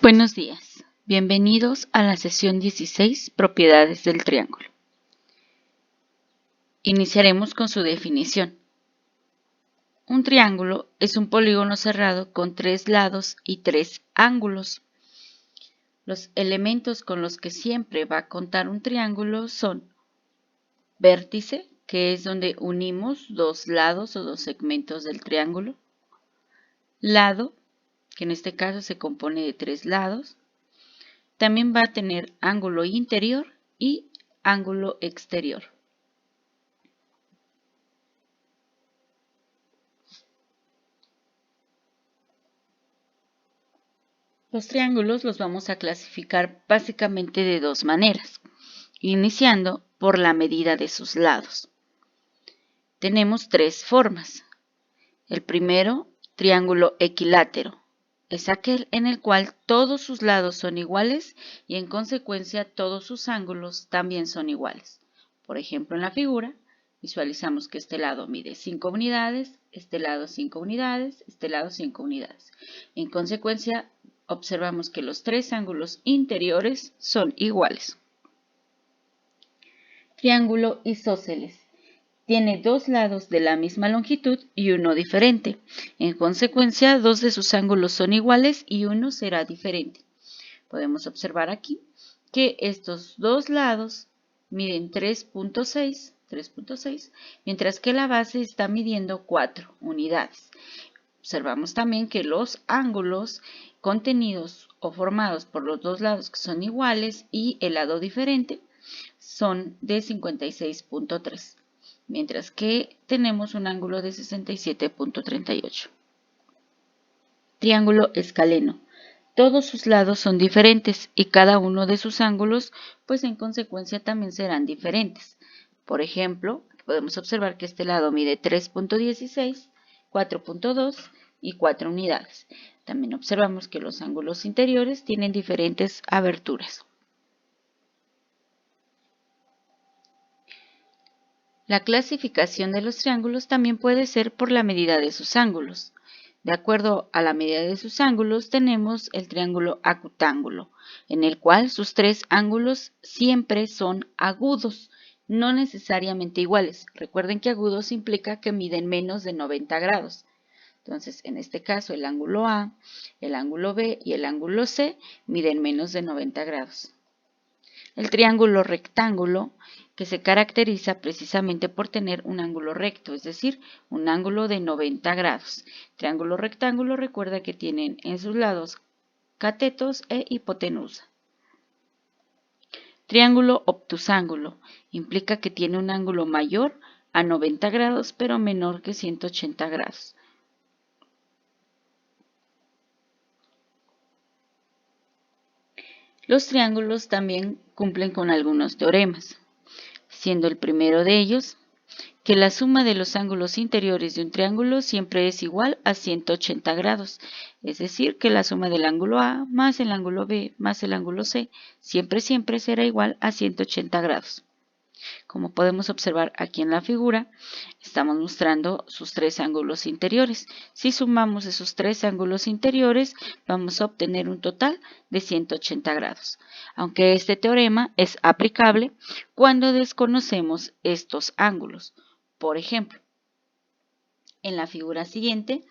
Buenos días, bienvenidos a la sesión 16, propiedades del triángulo. Iniciaremos con su definición. Un triángulo es un polígono cerrado con 3 lados y 3 ángulos. Los elementos con los que siempre va a contar un triángulo son vértice, que es donde unimos dos lados o dos segmentos del triángulo, lado, que en este caso se compone de 3 lados. También va a tener ángulo interior y ángulo exterior. Los triángulos los vamos a clasificar básicamente de dos maneras, iniciando por la medida de sus lados. Tenemos 3 formas. El primero, triángulo equilátero, es aquel en el cual todos sus lados son iguales y en consecuencia todos sus ángulos también son iguales. Por ejemplo, en la figura visualizamos que este lado mide 5 unidades, este lado 5 unidades, este lado 5 unidades. En consecuencia, observamos que los 3 ángulos interiores son iguales. Triángulo isósceles. Tiene 2 lados de la misma longitud y uno diferente. En consecuencia, 2 de sus ángulos son iguales y uno será diferente. Podemos observar aquí que estos 2 lados miden 3.6, mientras que la base está midiendo 4 unidades. Observamos también que los ángulos contenidos o formados por los 2 lados que son iguales y el lado diferente son de 56.3, mientras que tenemos un ángulo de 67.38. Triángulo escaleno. Todos sus lados son diferentes y cada uno de sus ángulos, pues en consecuencia también serán diferentes. Por ejemplo, podemos observar que este lado mide 3.16, 4.2 y 4 unidades. También observamos que los ángulos interiores tienen diferentes aberturas. La clasificación de los triángulos también puede ser por la medida de sus ángulos. De acuerdo a la medida de sus ángulos tenemos el triángulo acutángulo, en el cual sus 3 ángulos siempre son agudos, no necesariamente iguales. Recuerden que agudos implica que miden menos de 90 grados. Entonces, en este caso, el ángulo A, el ángulo B y el ángulo C miden menos de 90 grados. El triángulo rectángulo, que se caracteriza precisamente por tener un ángulo recto, es decir, un ángulo de 90 grados. Triángulo rectángulo recuerda que tienen en sus lados catetos e hipotenusa. Triángulo obtusángulo implica que tiene un ángulo mayor a 90 grados pero menor que 180 grados. Los triángulos también cumplen con algunos teoremas, siendo el primero de ellos que la suma de los ángulos interiores de un triángulo siempre es igual a 180 grados, es decir, que la suma del ángulo A más el ángulo B más el ángulo C siempre será igual a 180 grados. Como podemos observar aquí en la figura, estamos mostrando sus 3 ángulos interiores. Si sumamos esos 3 ángulos interiores, vamos a obtener un total de 180 grados. Aunque este teorema es aplicable cuando desconocemos estos ángulos. Por ejemplo, en la figura siguiente,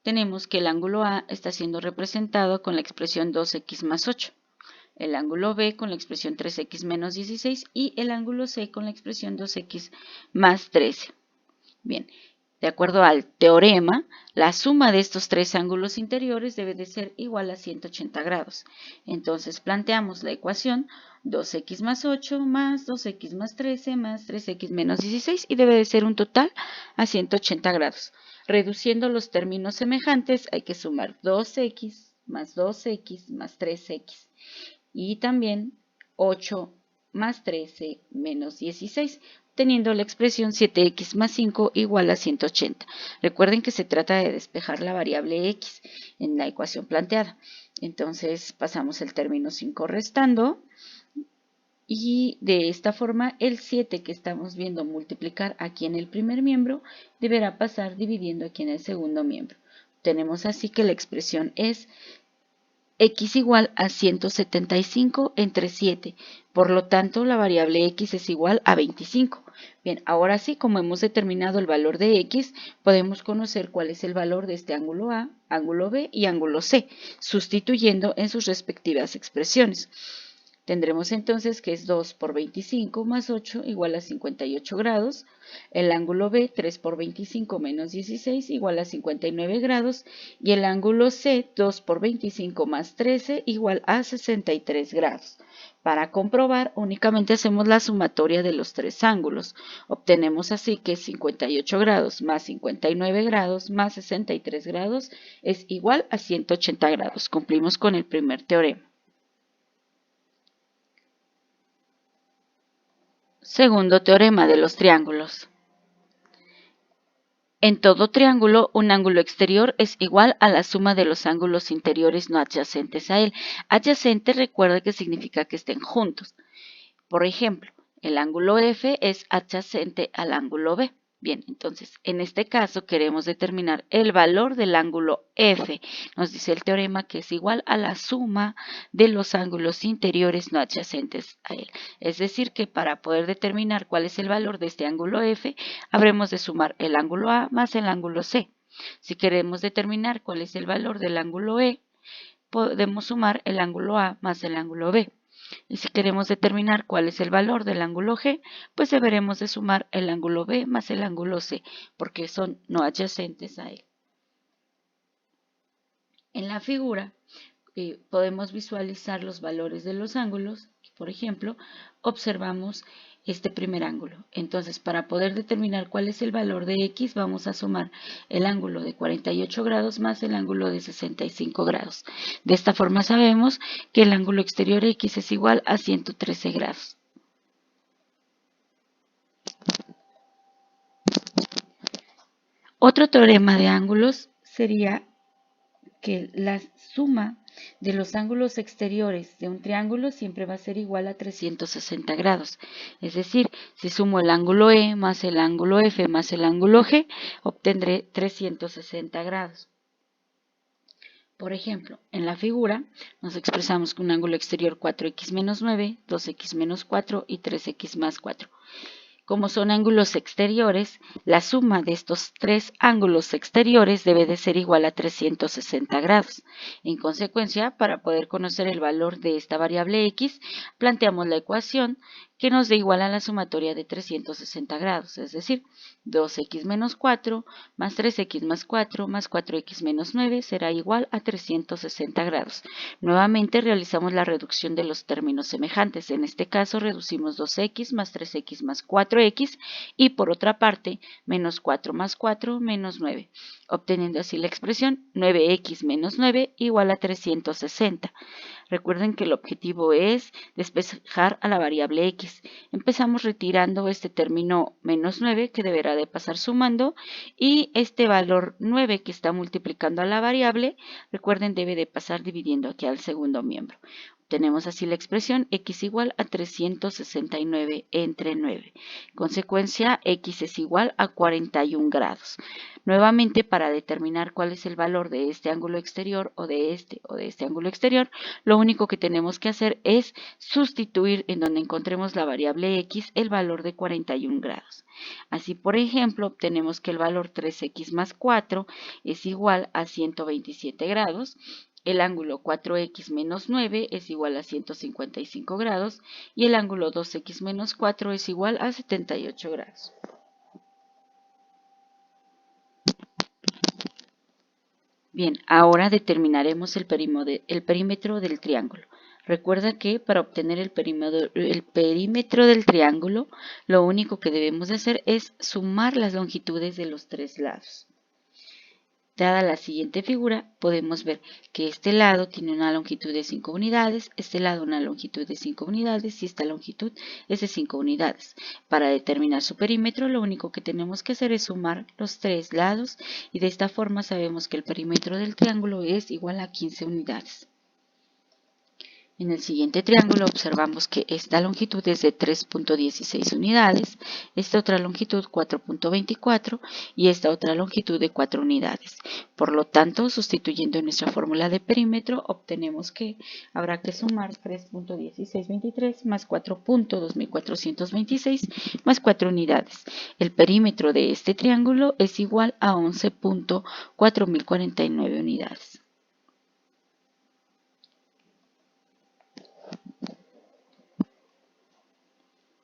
tenemos que el ángulo A está siendo representado con la expresión 2x más 8. El ángulo B con la expresión 3x menos 16 y el ángulo C con la expresión 2x más 13. Bien, de acuerdo al teorema, la suma de estos 3 ángulos interiores debe de ser igual a 180 grados. Entonces planteamos la ecuación 2x más 8 más 2x más 13 más 3x menos 16 y debe de ser un total a 180 grados. Reduciendo los términos semejantes hay que sumar 2x más 2x más 3x. Y también 8 más 13 menos 16, teniendo la expresión 7x más 5 igual a 180. Recuerden que se trata de despejar la variable x en la ecuación planteada. Entonces pasamos el término 5 restando y de esta forma el 7 que estamos viendo multiplicar aquí en el primer miembro deberá pasar dividiendo aquí en el segundo miembro. Tenemos así que la expresión es x igual a 175 entre 7. Por lo tanto, la variable x es igual a 25. Bien, ahora sí, como hemos determinado el valor de x, podemos conocer cuál es el valor de este ángulo A, ángulo B y ángulo C, sustituyendo en sus respectivas expresiones. Tendremos entonces que es 2 por 25 más 8 igual a 58 grados. El ángulo B, 3 por 25 menos 16 igual a 59 grados. Y el ángulo C, 2 por 25 más 13 igual a 63 grados. Para comprobar, únicamente hacemos la sumatoria de los tres ángulos. Obtenemos así que 58 grados más 59 grados más 63 grados es igual a 180 grados. Cumplimos con el primer teorema. Segundo teorema de los triángulos. En todo triángulo, un ángulo exterior es igual a la suma de los ángulos interiores no adyacentes a él. Adyacente, recuerda que significa que estén juntos. Por ejemplo, el ángulo F es adyacente al ángulo B. Bien, entonces, en este caso queremos determinar el valor del ángulo F. Nos dice el teorema que es igual a la suma de los ángulos interiores no adyacentes a él. Es decir, que para poder determinar cuál es el valor de este ángulo F, habremos de sumar el ángulo A más el ángulo C. Si queremos determinar cuál es el valor del ángulo E, podemos sumar el ángulo A más el ángulo B. Y si queremos determinar cuál es el valor del ángulo G, pues deberemos de sumar el ángulo B más el ángulo C, porque son no adyacentes a él. En la figura podemos visualizar los valores de los ángulos. Por ejemplo, observamos este primer ángulo. Entonces, para poder determinar cuál es el valor de x, vamos a sumar el ángulo de 48 grados más el ángulo de 65 grados. De esta forma sabemos que el ángulo exterior x es igual a 113 grados. Otro teorema de ángulos sería que la suma de los ángulos exteriores de un triángulo siempre va a ser igual a 360 grados. Es decir, si sumo el ángulo E más el ángulo F más el ángulo G, obtendré 360 grados. Por ejemplo, en la figura nos expresamos con un ángulo exterior 4x menos 9, 2x menos 4 y 3x más 4. Como son ángulos exteriores, la suma de estos tres ángulos exteriores debe de ser igual a 360 grados. En consecuencia, para poder conocer el valor de esta variable x, planteamos la ecuación que nos dé igual a la sumatoria de 360 grados, es decir, 2x menos 4 más 3x más 4 más 4x menos 9 será igual a 360 grados. Nuevamente realizamos la reducción de los términos semejantes. En este caso reducimos 2x más 3x más 4x y por otra parte menos 4 más 4 menos 9, obteniendo así la expresión 9x menos 9 igual a 360. Recuerden que el objetivo es despejar a la variable x. Empezamos retirando este término menos 9 que deberá de pasar sumando y este valor 9 que está multiplicando a la variable, recuerden, debe de pasar dividiendo aquí al segundo miembro. Tenemos así la expresión x igual a 369 entre 9. En consecuencia, x es igual a 41 grados. Nuevamente, para determinar cuál es el valor de este ángulo exterior o de este ángulo exterior, lo único que tenemos que hacer es sustituir en donde encontremos la variable x el valor de 41 grados. Así, por ejemplo, obtenemos que el valor 3x más 4 es igual a 127 grados. El ángulo 4x menos 9 es igual a 155 grados y el ángulo 2x menos 4 es igual a 78 grados. Bien, ahora determinaremos el perímetro del triángulo. Recuerda que para obtener el perímetro del triángulo, lo único que debemos de hacer es sumar las longitudes de los tres lados. Dada la siguiente figura, podemos ver que este lado tiene una longitud de 5 unidades, este lado una longitud de 5 unidades y esta longitud es de 5 unidades. Para determinar su perímetro, lo único que tenemos que hacer es sumar los tres lados y de esta forma sabemos que el perímetro del triángulo es igual a 15 unidades. En el siguiente triángulo observamos que esta longitud es de 3.16 unidades, esta otra longitud 4.24 y esta otra longitud de 4 unidades. Por lo tanto, sustituyendo en nuestra fórmula de perímetro, obtenemos que habrá que sumar 3.1623 más 4.2426 más 4 unidades. El perímetro de este triángulo es igual a 11.4049 unidades.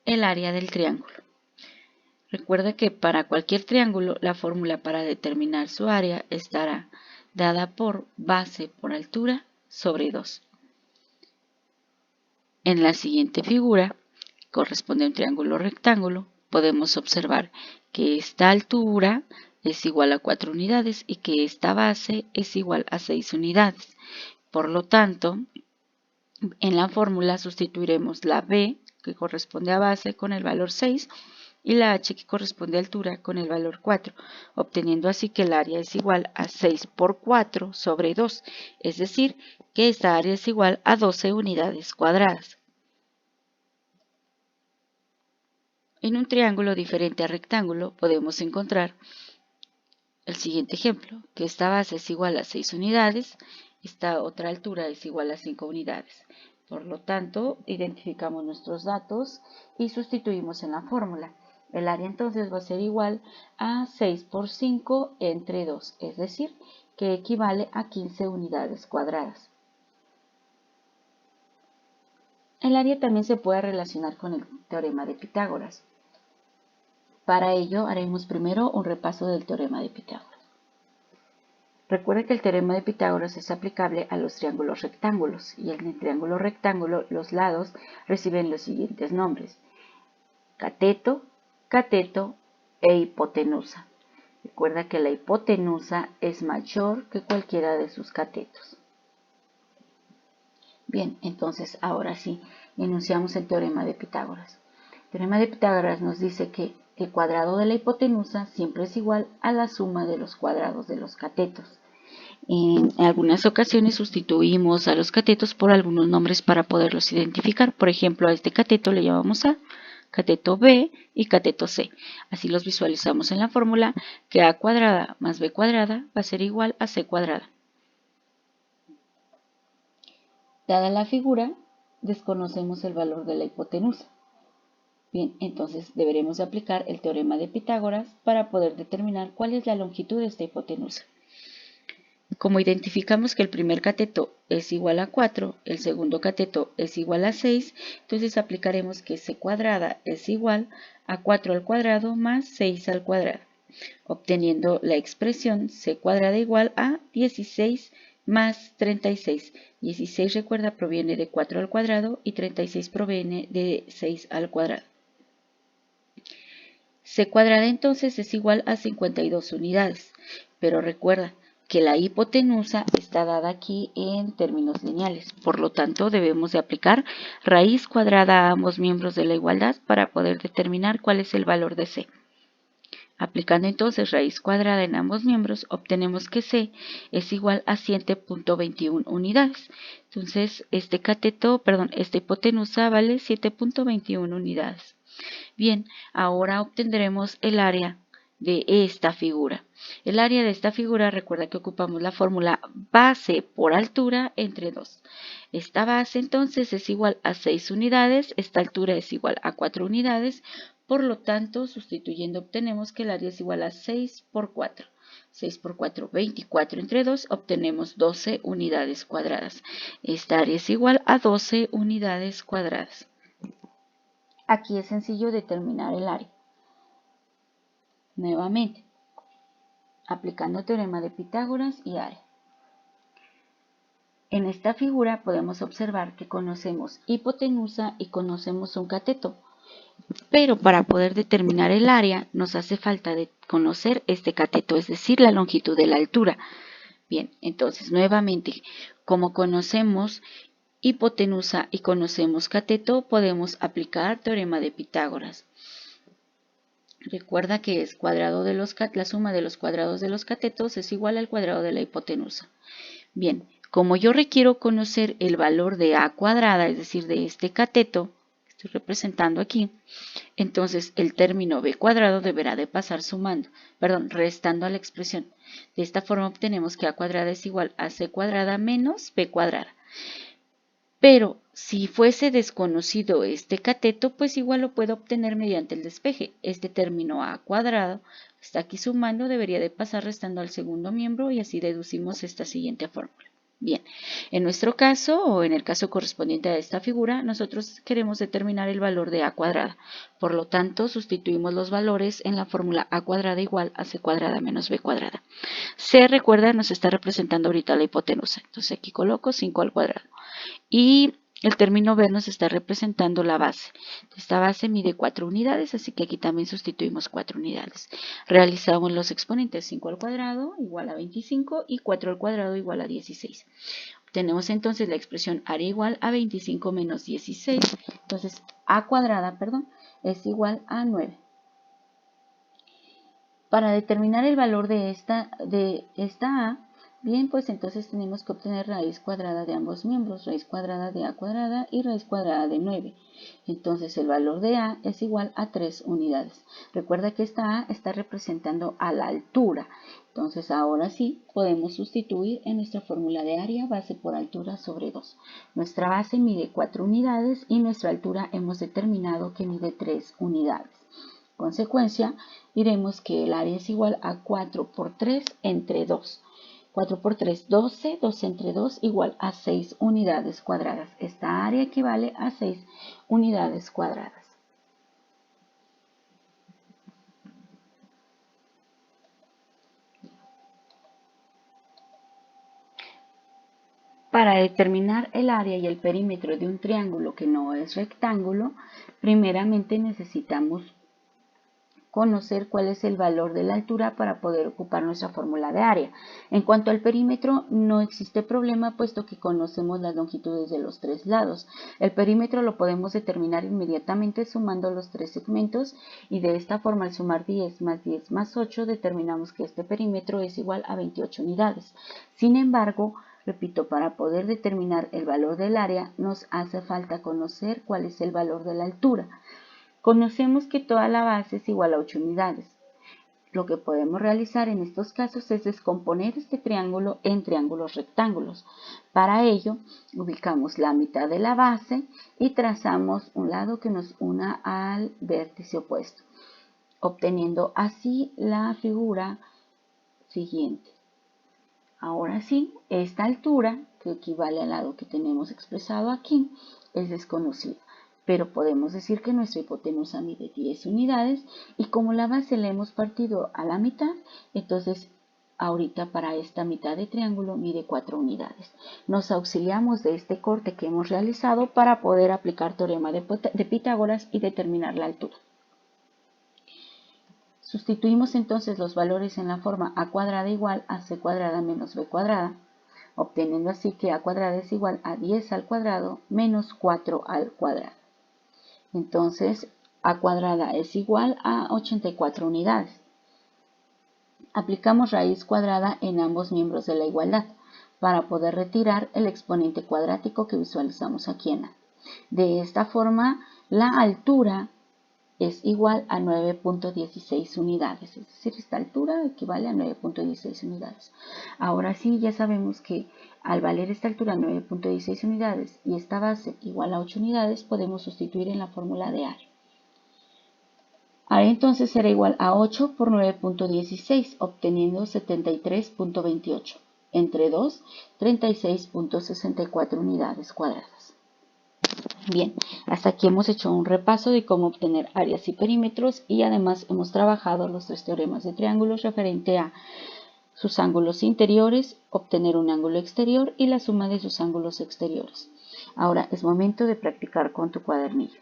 El área del triángulo. Recuerda que para cualquier triángulo la fórmula para determinar su área estará dada por base por altura sobre 2. En la siguiente figura, que corresponde a un triángulo rectángulo, podemos observar que esta altura es igual a 4 unidades y que esta base es igual a 6 unidades. Por lo tanto, en la fórmula sustituiremos la B, que corresponde a base, con el valor 6 y la H, que corresponde a altura, con el valor 4, obteniendo así que el área es igual a 6 por 4 sobre 2, es decir, que esta área es igual a 12 unidades cuadradas. En un triángulo diferente a rectángulo podemos encontrar el siguiente ejemplo, que esta base es igual a 6 unidades, esta otra altura es igual a 5 unidades. Por lo tanto, identificamos nuestros datos y sustituimos en la fórmula. El área entonces va a ser igual a 6 por 5 entre 2, es decir, que equivale a 15 unidades cuadradas. El área también se puede relacionar con el teorema de Pitágoras. Para ello haremos primero un repaso del teorema de Pitágoras. Recuerda que el teorema de Pitágoras es aplicable a los triángulos rectángulos y en el triángulo rectángulo los lados reciben los siguientes nombres: cateto, cateto e hipotenusa. Recuerda que la hipotenusa es mayor que cualquiera de sus catetos. Bien, entonces ahora sí, enunciamos el teorema de Pitágoras. El teorema de Pitágoras nos dice que el cuadrado de la hipotenusa siempre es igual a la suma de los cuadrados de los catetos. En algunas ocasiones sustituimos a los catetos por algunos nombres para poderlos identificar. Por ejemplo, a este cateto le llamamos A, cateto B y cateto C. Así los visualizamos en la fórmula, que A cuadrada más B cuadrada va a ser igual a C cuadrada. Dada la figura, desconocemos el valor de la hipotenusa. Bien, entonces deberemos aplicar el teorema de Pitágoras para poder determinar cuál es la longitud de esta hipotenusa. Como identificamos que el primer cateto es igual a 4, el segundo cateto es igual a 6, entonces aplicaremos que C cuadrada es igual a 4 al cuadrado más 6 al cuadrado, obteniendo la expresión C cuadrada igual a 16 más 36. 16, recuerda, proviene de 4 al cuadrado y 36 proviene de 6 al cuadrado. C cuadrada entonces es igual a 52 unidades, pero recuerda que la hipotenusa está dada aquí en términos lineales. Por lo tanto, debemos de aplicar raíz cuadrada a ambos miembros de la igualdad para poder determinar cuál es el valor de C. Aplicando entonces raíz cuadrada en ambos miembros, obtenemos que C es igual a 7.21 unidades. Entonces, esta hipotenusa vale 7.21 unidades. Bien, ahora obtendremos el área de esta figura. El área de esta figura, recuerda que ocupamos la fórmula base por altura entre 2. Esta base entonces es igual a 6 unidades, esta altura es igual a 4 unidades, por lo tanto, sustituyendo obtenemos que el área es igual a 6 por 4. 6 por 4, 24 entre 2, obtenemos 12 unidades cuadradas. Esta área es igual a 12 unidades cuadradas. Aquí es sencillo determinar el área. Nuevamente, aplicando teorema de Pitágoras y área. En esta figura podemos observar que conocemos hipotenusa y conocemos un cateto, pero para poder determinar el área nos hace falta de conocer este cateto, es decir, la longitud de la altura. Bien, entonces nuevamente, como conocemos hipotenusa y conocemos cateto, podemos aplicar teorema de Pitágoras. Recuerda que es la suma de los cuadrados de los catetos es igual al cuadrado de la hipotenusa. Bien, Como yo requiero conocer el valor de a cuadrada, es decir, de este cateto que estoy representando aquí, entonces el término b cuadrado deberá de pasar restando a la expresión. De esta forma obtenemos que a cuadrada es igual a c cuadrada menos b cuadrada. Pero si fuese desconocido este cateto, pues igual lo puedo obtener mediante el despeje. Este término a cuadrado está aquí sumando, debería de pasar restando al segundo miembro y así deducimos esta siguiente fórmula. Bien, en nuestro caso o en el caso correspondiente a esta figura, nosotros queremos determinar el valor de a cuadrada. Por lo tanto, sustituimos los valores en la fórmula a cuadrada igual a c cuadrada menos b cuadrada. C, recuerda, nos está representando ahorita la hipotenusa. Entonces aquí coloco 5 al cuadrado. Y el término B nos está representando la base. Esta base mide 4 unidades, así que aquí también sustituimos 4 unidades. Realizamos los exponentes 5 al cuadrado igual a 25 y 4 al cuadrado igual a 16. Obtenemos entonces la expresión área igual a 25 menos 16. Entonces a cuadrada, es igual a 9. Para determinar el valor de esta A, bien, pues entonces tenemos que obtener raíz cuadrada de ambos miembros, raíz cuadrada de a cuadrada y raíz cuadrada de 9. Entonces el valor de a es igual a 3 unidades. Recuerda que esta a está representando a la altura. Entonces ahora sí podemos sustituir en nuestra fórmula de área base por altura sobre 2. Nuestra base mide 4 unidades y nuestra altura hemos determinado que mide 3 unidades. Consecuencia, diremos que el área es igual a 4 por 3 entre 2. 4 por 3, 12, 12 entre 2 igual a 6 unidades cuadradas. Esta área equivale a 6 unidades cuadradas. Para determinar el área y el perímetro de un triángulo que no es rectángulo, primeramente necesitamos conocer cuál es el valor de la altura para poder ocupar nuestra fórmula de área. En cuanto al perímetro, no existe problema puesto que conocemos las longitudes de los 3 lados. El perímetro lo podemos determinar inmediatamente sumando los 3 segmentos y de esta forma al sumar 10 más 8 determinamos que este perímetro es igual a 28 unidades. Sin embargo, repito, para poder determinar el valor del área nos hace falta conocer cuál es el valor de la altura. Conocemos que toda la base es igual a 8 unidades. Lo que podemos realizar en estos casos es descomponer este triángulo en triángulos rectángulos. Para ello, ubicamos la mitad de la base y trazamos un lado que nos una al vértice opuesto, obteniendo así la figura siguiente. Ahora sí, esta altura, que equivale al lado que tenemos expresado aquí, es desconocida. Pero podemos decir que nuestra hipotenusa mide 10 unidades y como la base la hemos partido a la mitad, entonces ahorita para esta mitad de triángulo mide 4 unidades. Nos auxiliamos de este corte que hemos realizado para poder aplicar teorema de Pitágoras y determinar la altura. Sustituimos entonces los valores en la forma a cuadrada igual a c cuadrada menos b cuadrada, obteniendo así que a cuadrada es igual a 10 al cuadrado menos 4 al cuadrado. Entonces, a cuadrada es igual a 84 unidades. Aplicamos raíz cuadrada en ambos miembros de la igualdad para poder retirar el exponente cuadrático que visualizamos aquí en A. De esta forma, la altura es igual a 9.16 unidades, es decir, esta altura equivale a 9.16 unidades. Ahora sí, ya sabemos que al valer esta altura 9.16 unidades y esta base igual a 8 unidades, podemos sustituir en la fórmula de área. Área entonces será igual a 8 por 9.16, obteniendo 73.28. Entre 2, 36.64 unidades cuadradas. Bien, hasta aquí hemos hecho un repaso de cómo obtener áreas y perímetros y además hemos trabajado los 3 teoremas de triángulos referente a sus ángulos interiores, obtener un ángulo exterior y la suma de sus ángulos exteriores. Ahora es momento de practicar con tu cuadernillo.